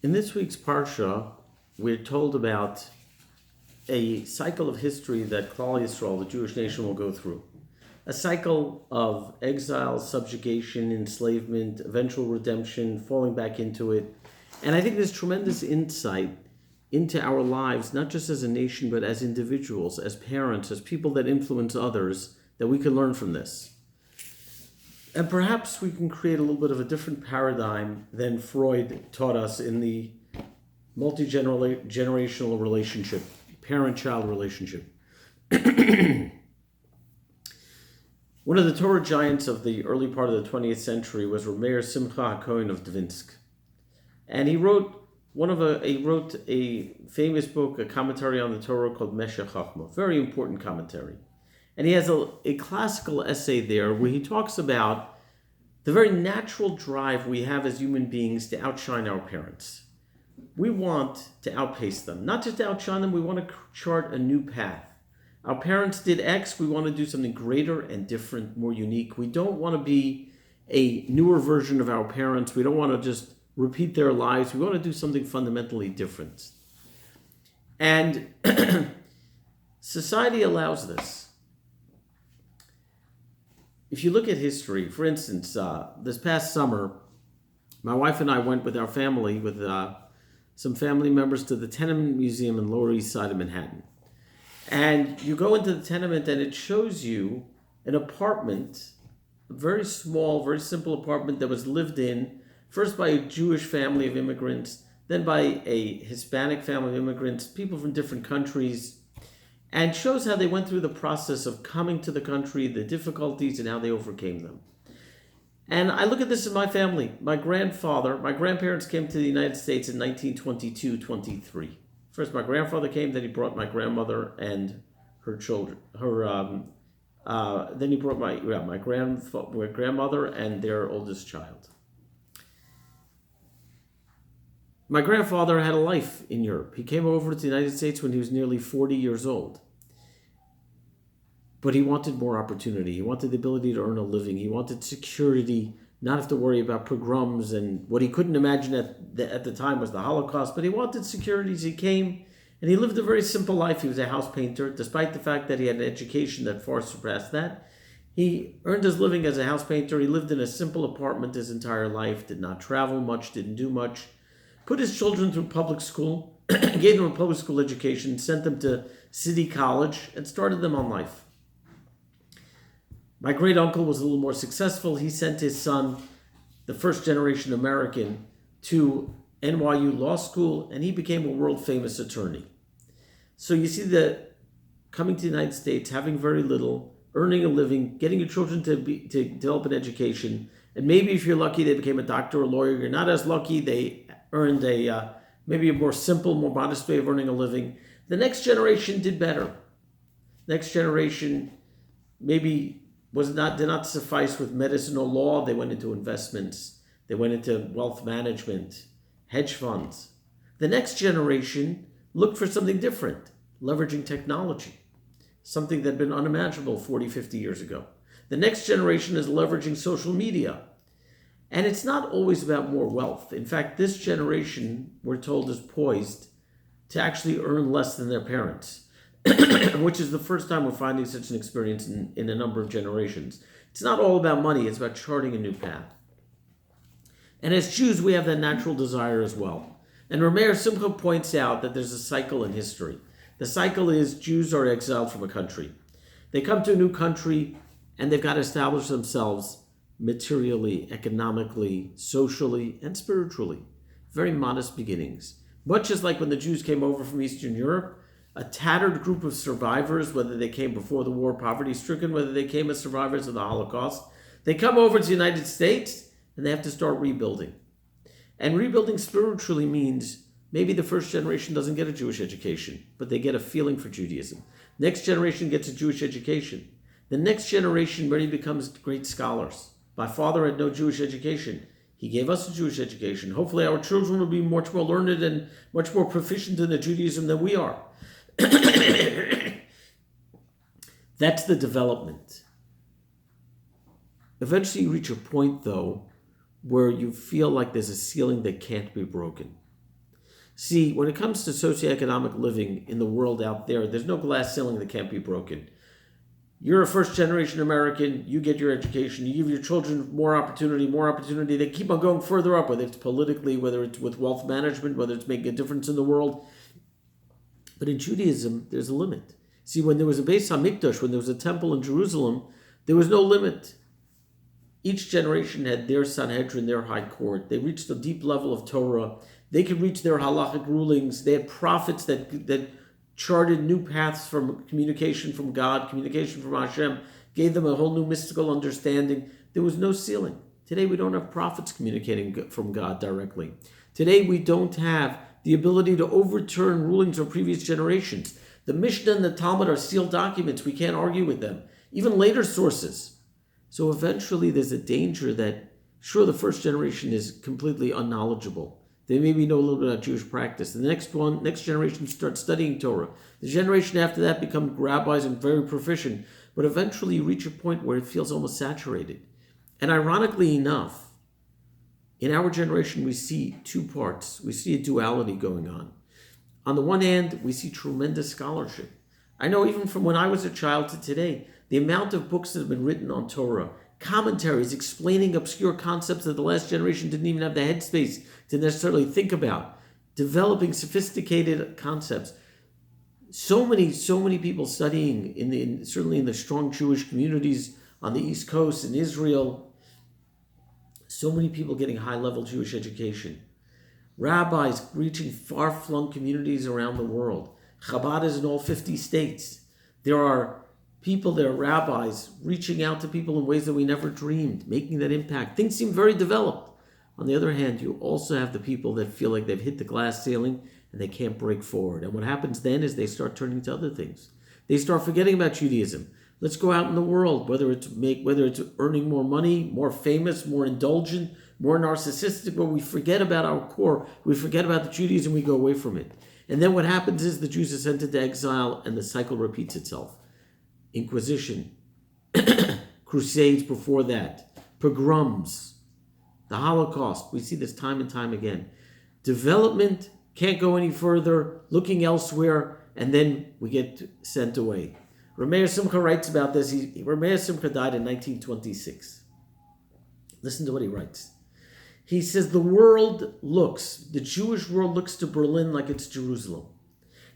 In this week's Parsha, we're told about a cycle of history that Klal Yisrael, the Jewish nation, will go through. A cycle of exile, subjugation, enslavement, eventual redemption, falling back into it. And I think there's tremendous insight into our lives, not just as a nation, but as individuals, as parents, as people that influence others, that we can learn from this. And perhaps we can create a little bit of a different paradigm than Freud taught us in the multi-generational relationship, parent-child relationship. One of the Torah giants of the early part of the 20th century was Rameir Simcha HaKohen of Dvinsk. And he wrote a famous book, a commentary on the Torah called Meshech Chochmah, very important commentary. And he has a classical essay there where he talks about the very natural drive we have as human beings to outshine our parents. We want to outpace them, not just to outshine them, we want to chart a new path. Our parents did X, we want to do something greater and different, more unique. We don't want to be a newer version of our parents. We don't want to just repeat their lives. We want to do something fundamentally different. And society allows this. If you look at history, for instance, this past summer, my wife and I went with our family, with some family members, to the Tenement Museum in Lower East Side of Manhattan. And you go into the tenement and it shows you an apartment, a very small, very simple apartment that was lived in, first by a Jewish family of immigrants, then by a Hispanic family of immigrants, people from different countries, and shows how they went through the process of coming to the country, the difficulties, and how they overcame them. And I look at this in my family. My grandparents came to the United States in 1922-23. First, my grandfather came, then he brought my grandmother and her children. Then he brought my grandmother and their oldest child. My grandfather had a life in Europe. He came over to the United States when he was nearly 40 years old. But he wanted more opportunity. He wanted the ability to earn a living. He wanted security, not have to worry about pogroms, and what he couldn't imagine at the time was the Holocaust. But he wanted security. He came, and he lived a very simple life. He was a house painter, despite the fact that he had an education that far surpassed that. He earned his living as a house painter. He lived in a simple apartment his entire life, did not travel much, didn't do much. Put his children through public school, gave them a public school education, sent them to City College, and started them on life. My great uncle was a little more successful. He sent his son, the first generation American, to NYU Law School, and he became a world famous attorney. So you see that coming to the United States, having very little, earning a living, getting your children to develop an education, and maybe if you're lucky, they became a doctor or a lawyer. You're not as lucky, they earned maybe a more simple, more modest way of earning a living. The next generation did better. Next generation maybe did not suffice with medicine or law. They went into investments. They went into wealth management, hedge funds. The next generation looked for something different, leveraging technology, something that had been unimaginable 40, 50 years ago. The next generation is leveraging social media. And it's not always about more wealth. In fact, this generation, we're told, is poised to actually earn less than their parents, which is the first time we're finding such an experience in a number of generations. It's not all about money, it's about charting a new path. And as Jews, we have that natural desire as well. And Rameir Simcha points out that there's a cycle in history. The cycle is Jews are exiled from a country. They come to a new country and they've got to establish themselves materially, economically, socially, and spiritually. Very modest beginnings. Much as like when the Jews came over from Eastern Europe, a tattered group of survivors, whether they came before the war, poverty-stricken, whether they came as survivors of the Holocaust, they come over to the United States and they have to start rebuilding. And rebuilding spiritually means maybe the first generation doesn't get a Jewish education, but they get a feeling for Judaism. Next generation gets a Jewish education. The next generation really becomes great scholars. My father had no Jewish education. He gave us a Jewish education. Hopefully our children will be much more learned and much more proficient in the Judaism than we are. That's the development. Eventually you reach a point, though, where you feel like there's a ceiling that can't be broken. See, when it comes to socioeconomic living in the world out there, there's no glass ceiling that can't be broken. You're a first generation American, you get your education, you give your children more opportunity. They keep on going further up, whether it's politically, whether it's with wealth management, whether it's making a difference in the world. But in Judaism, there's a limit. See, when there was a Beis HaMikdash, when there was a temple in Jerusalem, there was no limit. Each generation had their Sanhedrin, their high court. They reached a deep level of Torah. They could reach their halachic rulings. They had prophets that charted new paths from communication from God, communication from Hashem, gave them a whole new mystical understanding. There was no ceiling. Today we don't have prophets communicating from God directly. Today we don't have the ability to overturn rulings of previous generations. The Mishnah and the Talmud are sealed documents. We can't argue with them. Even later sources. So eventually there's a danger that, sure, the first generation is completely unknowledgeable. They maybe know a little bit about Jewish practice. The next generation starts studying Torah. The generation after that become rabbis and very proficient. But eventually you reach a point where it feels almost saturated. And ironically enough, in our generation we see two parts. We see a duality going on. On the one hand, we see tremendous scholarship. I know even from when I was a child to today, the amount of books that have been written on Torah, commentaries explaining obscure concepts that the last generation didn't even have the headspace to necessarily think about, developing sophisticated concepts. So many people studying certainly in the strong Jewish communities on the East Coast in Israel. So many people getting high-level Jewish education. Rabbis reaching far-flung communities around the world. Chabad is in all 50 states. There are rabbis reaching out to people in ways that we never dreamed, making that impact. Things seem very developed. On the other hand, you also have the people that feel like they've hit the glass ceiling and they can't break forward. And what happens then is they start turning to other things. They start forgetting about Judaism. Let's go out in the world, whether it's earning more money, more famous, more indulgent, more narcissistic, but we forget about our core. We forget about the Judaism, we go away from it. And then what happens is the Jews are sent into exile and the cycle repeats itself. Inquisition, crusades before that, pogroms, the Holocaust. We see this time and time again. Development can't go any further, looking elsewhere, and then we get sent away. Rameir Simcha writes about this. Rameir Simcha died in 1926. Listen to what he writes. He says, the Jewish world looks to Berlin like it's Jerusalem.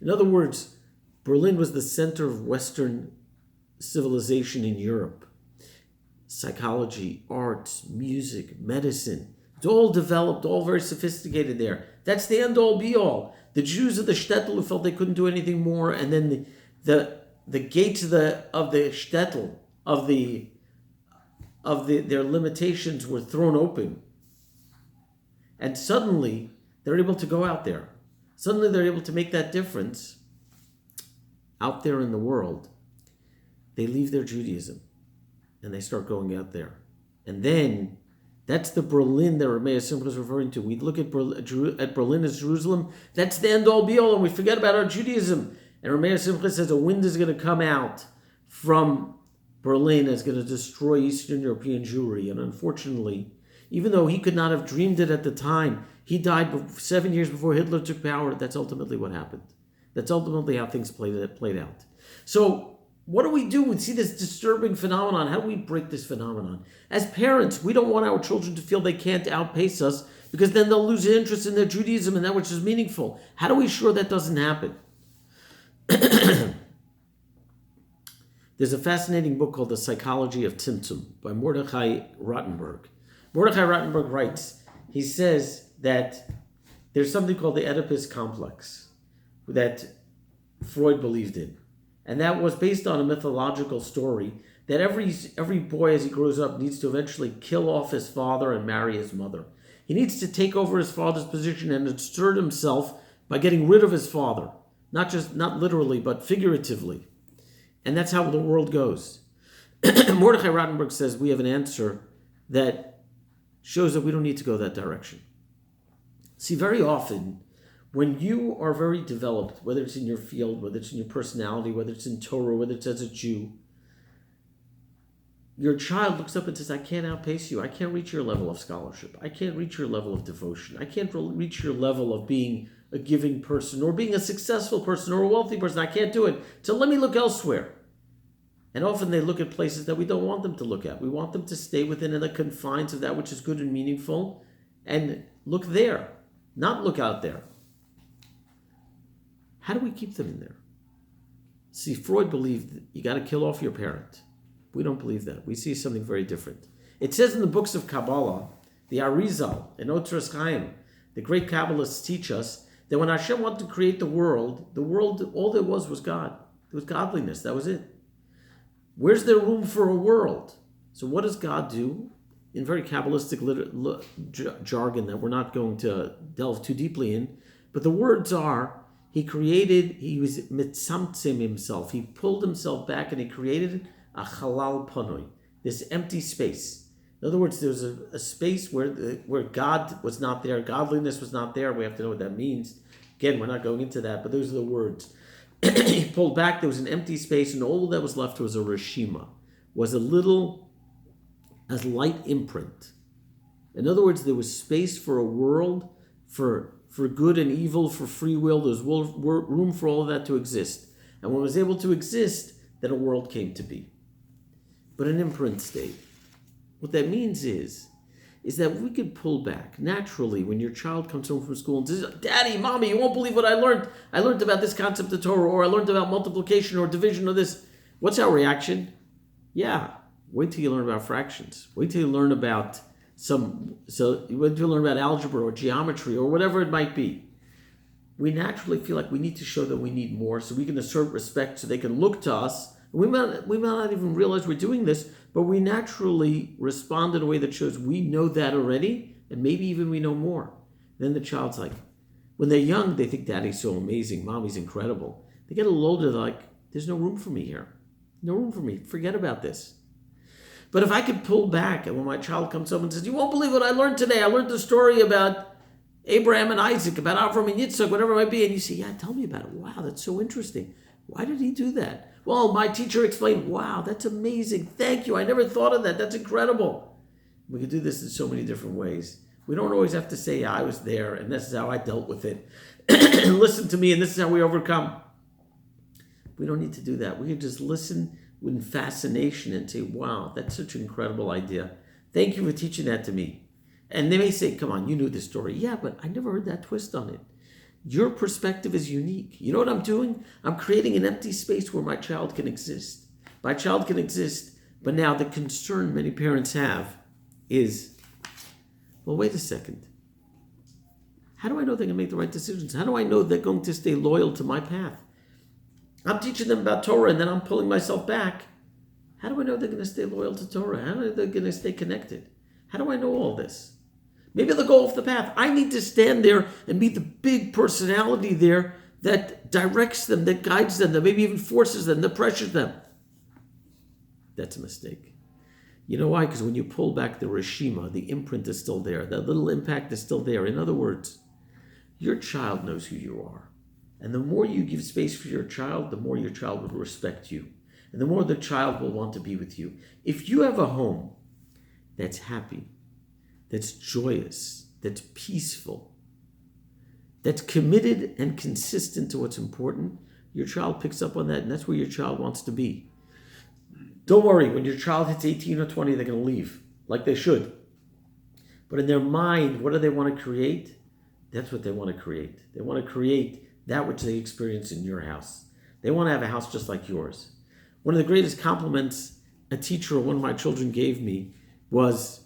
In other words, Berlin was the center of Western civilization in Europe. Psychology, arts, music, medicine. It's all developed, all very sophisticated there. That's the end-all, be-all. The Jews of the shtetl who felt they couldn't do anything more, and then the gates of the shtetl, their limitations were thrown open. And suddenly, they're able to go out there. Suddenly, they're able to make that difference out there in the world. They leave their Judaism and they start going out there. And then, that's the Berlin that Rameir Simcha is referring to. We look at Berlin as Jerusalem. That's the end-all, be-all, and we forget about our Judaism. And Rameir Simcha says a wind is going to come out from Berlin that's going to destroy Eastern European Jewry. And unfortunately, even though he could not have dreamed it at the time, he died 7 years before Hitler took power. That's ultimately what happened. That's ultimately how things played out. So, what do? We see this disturbing phenomenon. How do we break this phenomenon? As parents, we don't want our children to feel they can't outpace us because then they'll lose interest in their Judaism and that which is meaningful. How do we ensure that doesn't happen? There's a fascinating book called The Psychology of Tzimtzum by Mordechai Rottenberg. Mordechai Rottenberg writes, he says that there's something called the Oedipus complex that Freud believed in. And that was based on a mythological story that every boy as he grows up needs to eventually kill off his father and marry his mother. He needs to take over his father's position and assert himself by getting rid of his father. Not literally, but figuratively. And that's how the world goes. Mordechai Rottenberg says we have an answer that shows that we don't need to go that direction. See, very often, when you are very developed, whether it's in your field, whether it's in your personality, whether it's in Torah, whether it's as a Jew, your child looks up and says, I can't outpace you. I can't reach your level of scholarship. I can't reach your level of devotion. I can't reach your level of being a giving person or being a successful person or a wealthy person. I can't do it. So let me look elsewhere. And often they look at places that we don't want them to look at. We want them to stay within the confines of that which is good and meaningful and look there, not look out there. How do we keep them in there? See, Freud believed that you got to kill off your parent. We don't believe that. We see something very different. It says in the books of Kabbalah, the Arizal and Otras Chaim, the great Kabbalists teach us that when Hashem wanted to create the world, all there was God. There was godliness. That was it. Where's there room for a world? So what does God do? In very Kabbalistic jargon that we're not going to delve too deeply in, but the words are, he was mitzamtzim himself. He pulled himself back and he created a halal panoi, this empty space. In other words, there's a space where God was not there, godliness was not there. We have to know what that means. Again, we're not going into that, but those are the words. He pulled back, there was an empty space, and all that was left was a reshima, was a light imprint. In other words, there was space for a world, for good and evil, for free will. There was room for all of that to exist. And when it was able to exist, then a world came to be. But an imprint stayed. What that means is that we could pull back naturally when your child comes home from school and says, Daddy, Mommy, you won't believe what I learned. I learned about this concept of Torah, or I learned about multiplication or division or this. What's our reaction? Yeah, wait till you learn about fractions. Wait till you learn about algebra or geometry or whatever it might be. We naturally feel like we need to show that we need more so we can assert respect so they can look to us. We might not even realize we're doing this, but we naturally respond in a way that shows we know that already, and maybe even we know more. Then the child's like, when they're young, they think Daddy's so amazing, Mommy's incredible. They get a little older, they're like, there's no room for me here. No room for me. Forget about this. But if I could pull back, and when my child comes home and says, you won't believe what I learned today. I learned the story about Abraham and Isaac, about Avram and Yitzchak, whatever it might be. And you say, yeah, tell me about it. Wow, that's so interesting. Why did he do that? Well, my teacher explained, wow, that's amazing. Thank you. I never thought of that. That's incredible. We could do this in so many different ways. We don't always have to say, yeah, I was there, and this is how I dealt with it. Listen to me, and this is how we overcome. We don't need to do that. We can just listen with fascination and say, wow, that's such an incredible idea. Thank you for teaching that to me. And they may say, come on, you knew this story. Yeah, but I never heard that twist on it. Your perspective is unique. You know what I'm doing? I'm creating an empty space where my child can exist. My child can exist, but now the concern many parents have is, well, wait a second. How do I know they're going to make the right decisions? How do I know they're going to stay loyal to my path? I'm teaching them about Torah and then I'm pulling myself back. How do I know they're going to stay loyal to Torah? How do I know they're going to stay connected? How do I know all this? Maybe they'll go off the path. I need to stand there and be the big personality there that directs them, that guides them, that maybe even forces them, that pressures them. That's a mistake. You know why? Because when you pull back the reshima, the imprint is still there. That little impact is still there. In other words, your child knows who you are. And the more you give space for your child, the more your child will respect you. And the more the child will want to be with you. If you have a home that's happy, that's joyous, that's peaceful, that's committed and consistent to what's important, your child picks up on that, and that's where your child wants to be. Don't worry, when your child hits 18 or 20, they're going to leave, like they should. But in their mind, what do they want to create? That's what they want to create. They want to create that which they experience in your house. They want to have a house just like yours. One of the greatest compliments a teacher or one of my children gave me was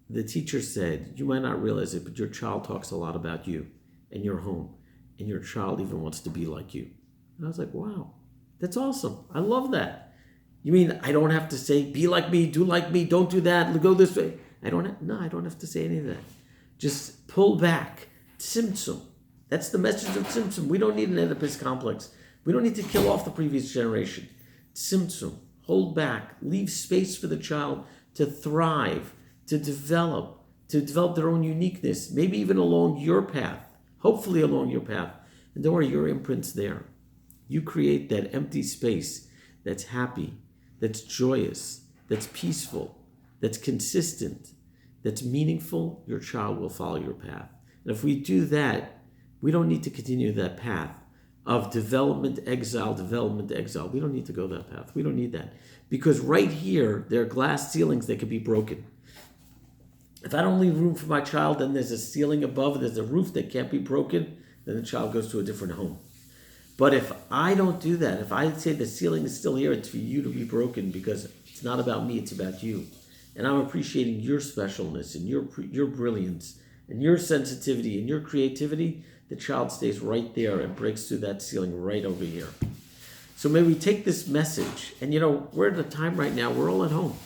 the teacher said, you might not realize it, but your child talks a lot about you and your home, and your child even wants to be like you. And I was like, wow, that's awesome. I love that. You mean I don't have to say, be like me, don't do that, go this way? I don't have to say any of that. Just pull back. Tzimtzum. That's the message of Tzimtzum. We don't need an Oedipus complex. We don't need to kill off the previous generation. Tzimtzum. Hold back. Leave space for the child to thrive, to develop their own uniqueness, maybe even along your path, hopefully along your path. And don't worry, your imprint's there. You create that empty space that's happy, that's joyous, that's peaceful, that's consistent, that's meaningful. Your child will follow your path. And if we do that, we don't need to continue that path of development, exile. We don't need to go that path. We don't need that. Because right here, there are glass ceilings that could be broken. If I don't leave room for my child, then there's a ceiling above, there's a roof that can't be broken, then the child goes to a different home. But if I don't do that, if I say the ceiling is still here, it's for you to be broken because it's not about me, it's about you. And I'm appreciating your specialness and your brilliance and your sensitivity and your creativity, the child stays right there and breaks through that ceiling right over here. So may we take this message, and we're at a time right now, we're all at home.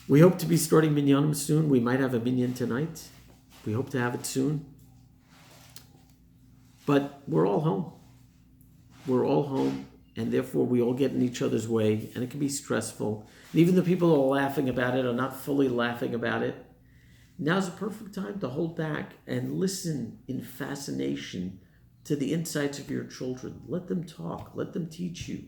We hope to be starting minyanim soon. We might have a minyan tonight. We hope to have it soon. But we're all home. We're all home, and therefore we all get in each other's way, and it can be stressful. And even the people who are laughing about it are not fully laughing about it. Now's a perfect time to hold back and listen in fascination to the insights of your children. Let them talk. Let them teach you.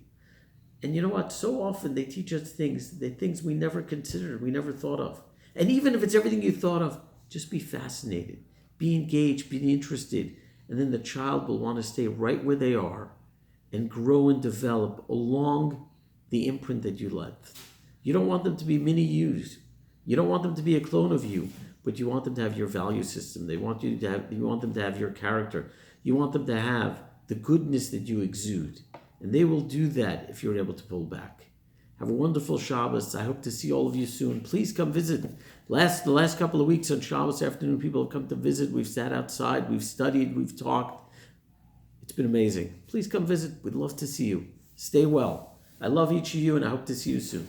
And you know what? So often they teach us things, the things we never considered, we never thought of. And even if it's everything you thought of, just be fascinated, be engaged, be interested. And then the child will want to stay right where they are and grow and develop along the imprint that you left. You don't want them to be mini yous. You don't want them to be a clone of you, but you want them to have your value system. You want them to have your character. You want them to have the goodness that you exude. And they will do that if you're able to pull back. Have a wonderful Shabbos. I hope to see all of you soon. Please come visit. The last couple of weeks on Shabbos afternoon, people have come to visit. We've sat outside. We've studied. We've talked. It's been amazing. Please come visit. We'd love to see you. Stay well. I love each of you, and I hope to see you soon.